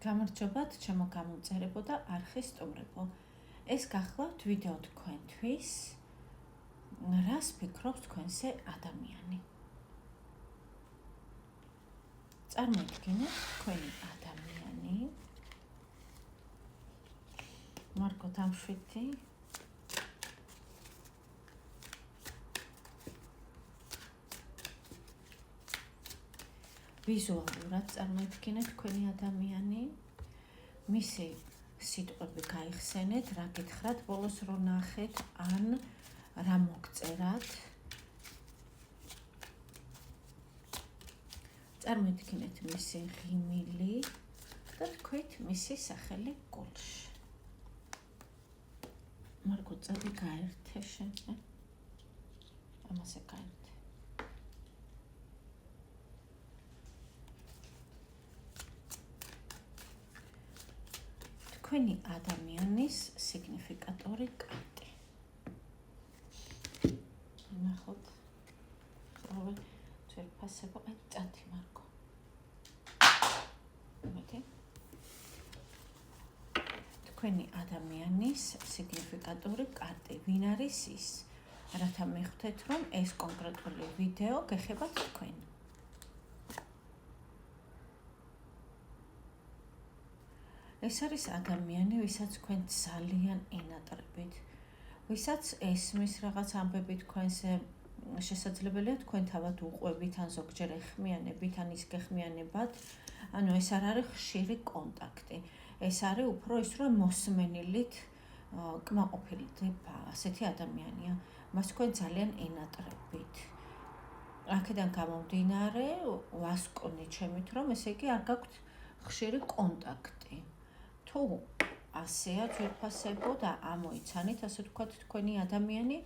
გამარჯობათ, ჩემო გამოწერებო და არხის სტუმრებო. ეს გახლავთ ვიდეო თქვენთვის, რას ფიქრობს თქვენზე ადამიანი. წარმოიდგინეთ თქვენი ადამიანი. მარკო დამშვიდდი. ვიზუალურად წარმოიდგინეთ თქვენი ადამიანი. მისი სიტყვები გაიხსენეთ, რა გითხრათ, ბოლოს რო ნახეთ, ან რა მოგწერათ. წარმოიდგინეთ მისი ღიმილი და თქვით მისი სახელი გულში. მარკო, წადი გაერთე შენზე. ამასე გაერთე. თქვენი ადამიანის სიგნიფიკატორი კარტი. ნახოთ. რავი, ძვირფასება, წადი მარკო. მეთე. თქვენი ადამიანის სიგნიფიკატორი კარტი. ვინ არის ის? რათა მიხვდეთ, რომ ეს კონკრეტული ვიდეო გეხებათ თქვენ. ეს არის ადამიანი, ვისაც თქვენ ძალიან ენატრებით, ვისაც ესმის რაღაც ამბები თქვენზე, შესაძლებელია თქვენ თავად უყვებით, ან ზოგჯერ ეხმიანებით, ან ის გეხმიანებათ, ანუ ეს არ არის ხშირი კონტაქტი. ეს არის უფრო ის, რომ მოსმენილით კმაყოფილდება, ასეთი ადამიანია, მას თქვენ ძალიან ენატრებით. აქედან გამომდინარე, ვასკვნი ჩემით, რომ ესე იგი არ გაქვთ ხშირი კონტაქტი. თუ ასეა ძვირფასებო და ამოიცანით, ასე ვთქვათ, თქვენი ადამიანი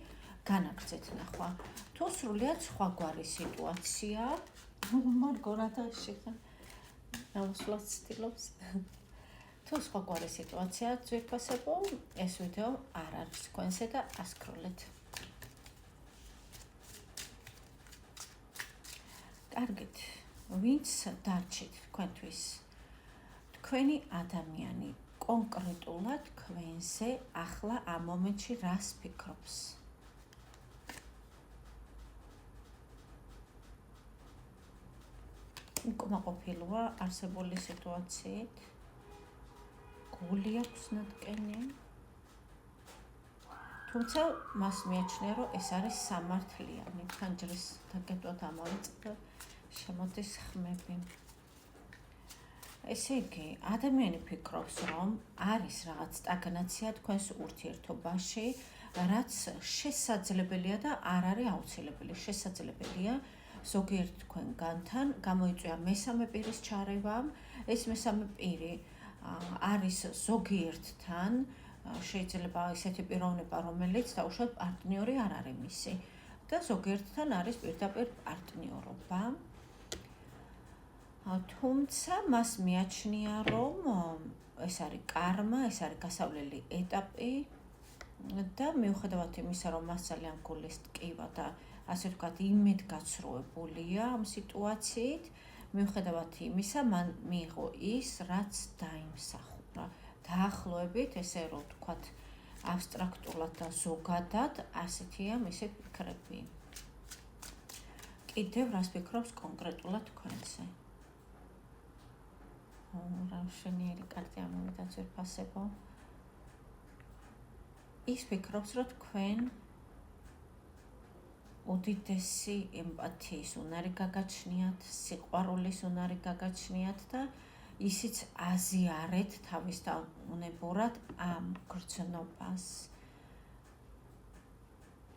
განაგრძეთ ნახვა. თუ სრულიად სხვაგვარი სიტუაცია, მარგო რათა შეხან ამოსვლას ცდილობს. თუ სხვაგვარი სიტუაცია ძვირფასებო, ეს ვიდეო არ არის თქვენზე და ასკროლეთ. კარგით, ვინც დარჩით თქვენთვის? თქვენი ადამიანი კონკრეტულად თქვენზე ახლა ამ მომენტში რას ფიქრობს? უკმაყოფილოა არსებული სიტუაციით? გული აქვს ნატკენი? თუმცა მას მიაჩნია, რომ ეს არის სამართლიანი. ხანჯრის დაკეტვად ამოვიწყდა შემოდის ხმები. ესე იგი, ადამიანი ფიქრობს, რომ არის რაღაც სტაგნაცია თქვენს ურთიერთობაში, რაც შესაძლებელია და არ არის აუცილებელი. შესაძლებელია ზოგიერთ თქვენგანთან გამოიწვია მესამე პირის ჩარევა. ეს მესამე პირი არის ზოგიერთთან, შეიძლება ისეთი პიროვნება, რომელიც დაუშვათ პარტნიორი არ არის მისი და ზოგიერთთან არის პირდაპირ პარტნიორობა. თუმცა მას მიაჩნია, რომ ეს არის კარმა, ეს არის გასავლელი ეტაპი და მიუხედავად იმისა, რომ მას ძალიან გულის ტკივა და ასე ვთქვათ, იმედგაცრუებულია ამ სიტუაციით, მიუხედავად იმისა, მან მიიღო ის, რაც დაიმსახურა. დაახლოებით, ესე რომ ვთქვათ, აბსტრაქტულად და ზოგადად, ასეთია მისი ფიქრები. კიდევ რას ფიქრობს კონკრეტულად თქვენზე? რა მშვენიერი კარტი ამოვიდა ძვირფასებო. ის ფიქრობს, რომ თქვენ უდიდესი ემპათიის უნარი გაგაჩნიათ, სიყვარულის უნარი გაგაჩნიათ და ისიც აზიარეთ თავის დაუნებურად ამ გრძნობას.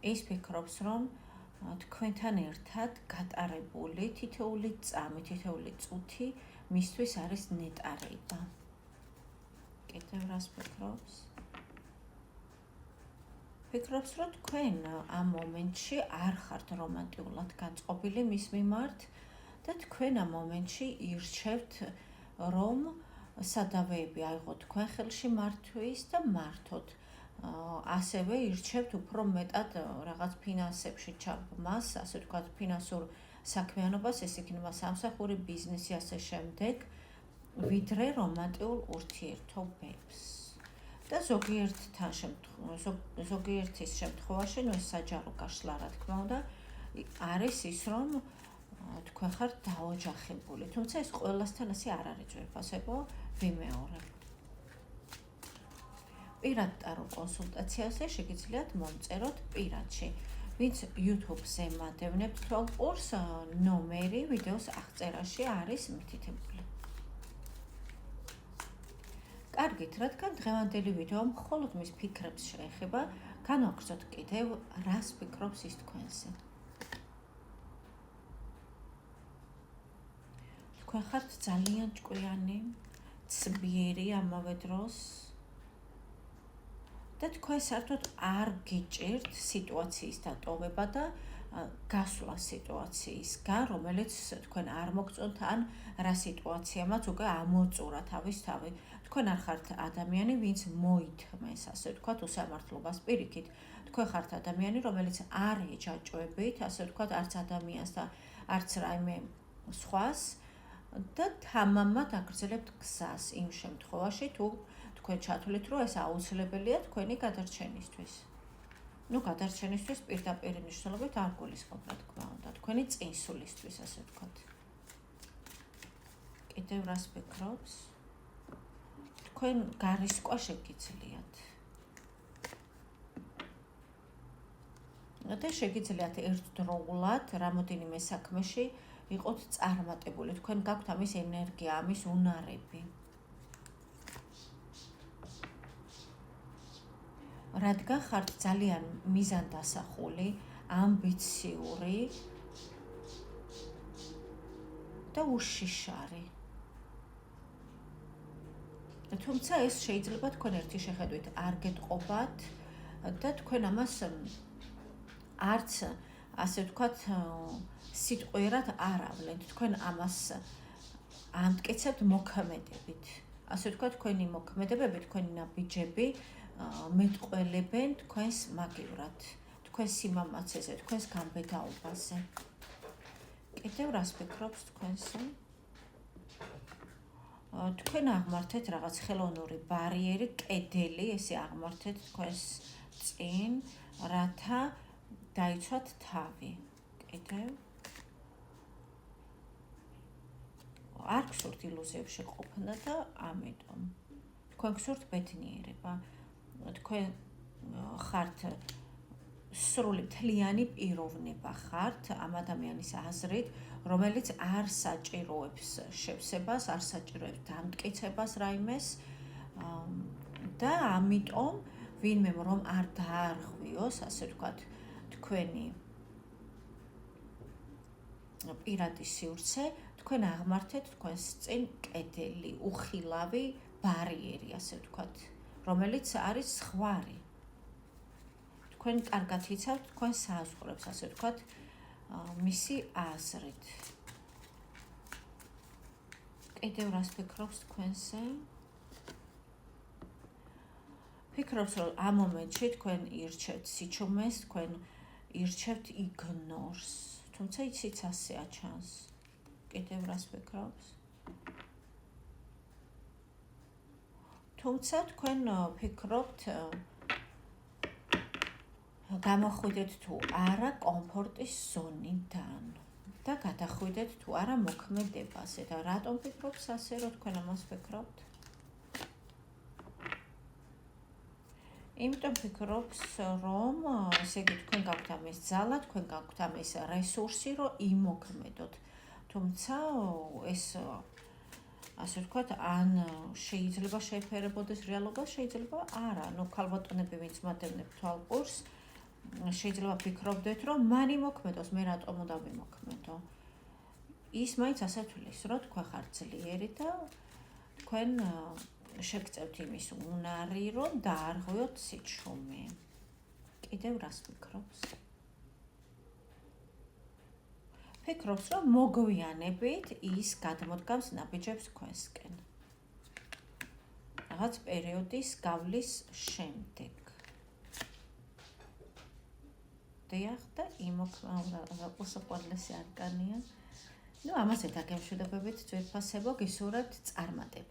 ის ფიქრობს, რომ თქვენთან ერთად გატარებული თითოეული წამი, თითოეული წუთი მისთვის არის ნეტარება. კიდევ რას ფიქრობს? ფიქრობს, რომ თქვენ ამ მომენტში არ ხართ რომანტიულად განწყობილი მის მიმართ და თქვენ ამ მომენტში ირჩევთ, რომ სადავეები აიღოთ თქვენ ხელში მართვის და მართოთ. ასევე ირჩევთ უფრო მეტად რაღაც ფინანსებში ჩაბმას, ასე ვთქვათ, ფინანსურ საქმიანობას, ეს იქნება სამსახური, ბიზნესი, ასე შემდეგ. ვიდრე რომანტიულ ურთიერთობებს. და ზოგიერთის შემთხვევაში, ეს საჯარო გაშლა, რა თქმა უნდა, არის ის, რომ თქვენ ხართ დაოჯახებული, თუმცა ეს ყველასთან ასე არ არის ძვირფასებო, ვიმეორებ. პირად ტარო კონსულტაციაზე შეგიძლიათ მომწეროთ პირადში. ვინც YouTube-ზე მადევნებთ თვალყურს, ნომერი ვიდეოს აღწერაში არის მითითებული. კარგით, რადგან დღევანდელი ვიდეო მხოლოდ მის ფიქრებს შეეხება, განვაგრძოთ კიდევ, რას ფიქრობს ის თქვენზე. თქვენ ხართ ძალიან ჭკვიანი, ცბიერი ამავე დროს და თქვენ საერთოდ არ გიჭირთ სიტუაციის დატოვება და გასვლა სიტუაციისგან, რომელიც თქვენ არ მოგწონთ ან რა სიტუაციამაც უკვე ამოწურა თავის თავი. თქვენ არ ხართ ადამიანი, ვინც მოითმეს, ასე ვთქვათ, უსამართლობას პირიქით. თქვენ ხართ ადამიანი, რომელიც არ ეჯაჭვებით, ასე ვთქვათ, არც ადამიანს და არც რაიმე სხვას და თამამად აგრძელებთ გზას იმ შემთხვევაში, თუ თქვენ ჩათვლით, რომ ეს აუცილებელია თქვენი გადარჩენისთვის. გადარჩენისთვის პირდაპირ მნიშვნელობით არ გულისხმობ, რა თქმა უნდა, თქვენი წინსულისთვის, ასე ვთქვათ. კიდევ რას ფიქრობს? თქვენ გარისკვა შეგიძლიათ. და შეგიძლიათ ერთდროულად რამოდენიმე საქმეში იყოთ წარმატებული. თქვენ გაქვთ ამის ენერგია, ამის უნარები. რადგან ხართ ძალიან მიზანდასახული, ამბიციური და უშიშარი. თუმცა ეს შეიძლება თქვენ ერთი შეხედვით არ გეტყობათ და თქვენ ამას არც, ასე ვთქვათ, სიტყვიერად არ ავლენთ. თქვენ ამას ამტკიცებთ მოქმედებით. ასე ვთქვათ, თქვენი მოქმედებები, თქვენი ნაბიჯები მეტყველებენ თქვენს მაგივრად, თქვენს სიმამაცეზე, თქვენს გამბედაობაზე. კიდევ რას ფიქრობს თქვენზე? თქვენ აღმართეთ რაღაც ხელოვნური ბარიერი, კედელი, ესე აღმართეთ თქვენს წინ, რათა დაიცვათ თავი. კიდევ არ გსურთ ილუზიებში ყოფნა და ამიტომ თქვენ გსურთ ბედნიერება. თქვენ ხართ სრული მთლიანი პიროვნება ხართ ამ ადამიანის აზრით, რომელიც არ საჭიროებს შევსებას, არ საჭიროებს დამტკიცებას რაიმეს და ამიტომ ვინმე რომ არ დაარღვიოს, ასე ვთქვათ, თქვენი პირადი სივრცე, თქვენ აღმართეთ თქვენს წინ კედელი, უხილავი ბარიერი, ასე ვთქვათ, რომელიც არის ზღვარი. თქვენ კარგად იცავთ თქვენ საზღვრებს, ასე ვთქვათ, მისი აზრით. კიდევ რას ფიქრობს თქვენზე? ფიქრობს, რომ ამ მომენტში თქვენ ირჩევთ სიჩუმეს, თქვენ ირჩევთ იგნორს, თუმცა იცით ასეა ჩანს. კიდევ რას ფიქრობს? თუმცა თქვენ ფიქრობთ, გამოხვიდეთ თუ არა კომფორტის ზონიდან და გადახვიდეთ თუ არა მოქმედებაზე და რატომ ფიქრობს ასე, რომ თქვენ ამას ფიქრობთ? იმიტომ ფიქრობს, რომ ესე იგი თქვენ გაქვთ ამის ძალა, თქვენ გაქვთ ამის რესურსი, რომ იმოქმედოთ. თუმცა ეს, ასე ვთქვათ, ან შეიძლება შეეფერებოდეს რეალობას, შეიძლება არა. ქალბატონები, ვინც მადევნებთ თვალყურს, შეიძლება ფიქრობდეთ, რომ მან იმოქმედოს, მე რატომ უნდა ვიმოქმედო. ის მაინც ასე თვლის, რომ თქვენ ხართ ძლიერი და თქვენ შეგწევთ იმის უნარი, რომ დაარღვიოთ სიჩუმე. კიდევ რას ფიქრობს? ფიქრობს, რომ მოგვიანებით ის გადმოდგამს ნაბიჯებს თქვენსკენ. რაღაც პერიოდის გავლის შემდეგ. დიახ და იმოქმედება უსაყვარლესი არკანია. ამასეთ აგემშვიდობებით, ძვირფასებო, გისურვებთ წარმატებებს.